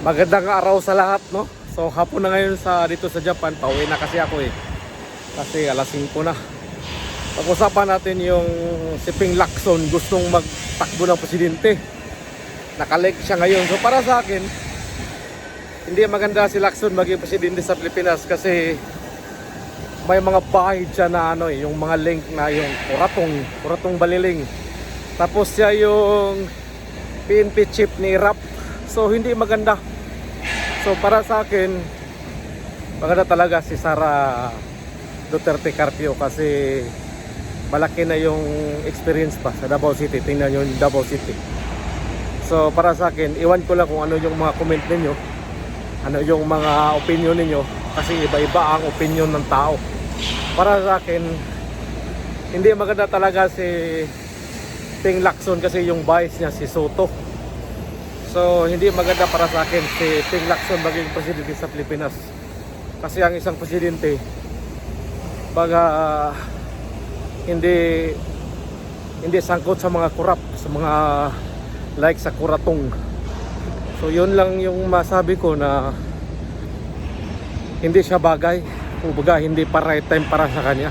Magandang araw sa lahat, no? So hapon na ngayon dito sa Japan. Pauwi na kasi ako eh. Kasi alas 5 na. Pag-usapan natin yung si Ping Lacson gustong magtakbo ng presidente. Nakalike siya ngayon. So para sa akin, hindi maganda si Lacson maging presidente sa Pilipinas kasi may mga bahid siya na yung mga link na yung kuratong baliling. Tapos siya yung PNP chief ni Rap. So hindi maganda. So para sa akin, maganda talaga si Sara Duterte Carpio kasi malaki na yung experience pa sa Davao City. Tingnan nyo yung Davao City. So para sa akin, iwan ko lang kung ano yung mga comment ninyo, ano yung mga opinion ninyo, kasi iba-iba ang opinion ng tao. Para sa akin, hindi maganda talaga si Ping Lacson kasi yung vice niya si Soto. So hindi maganda para sa akin si Ping Lacson maging presidente sa Pilipinas. Kasi ang isang presidente baga hindi sangkot sa mga kurap, sa mga like sa kuratong. So yun lang yung masabi ko, na hindi siya bagay, kumbaga hindi pa right time para sa kanya.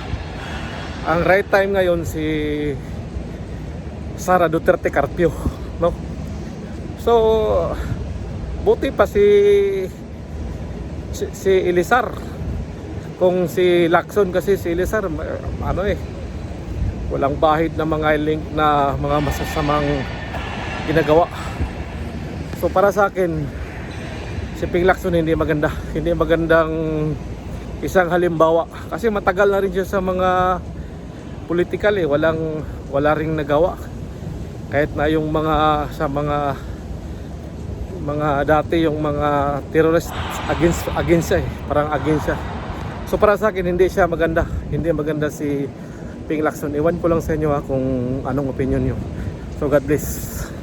Ang right time ngayon si Sara Duterte Carpio, no? So buti pa si Elizar. Kung si Lacson kasi, si Elizar walang bahid na mga link na mga masasamang ginagawa. So para sa akin, si Ping Lacson hindi maganda. Hindi magandang isang halimbawa kasi matagal na rin siya sa mga political eh. Wala ring nagawa. Kahit na yung mga sa mga dati yung mga terrorist against siya eh. Parang against siya. So para sa akin, hindi siya maganda. Hindi maganda si Ping Lacson. Iwan ko lang sa inyo kung anong opinion nyo. So God bless.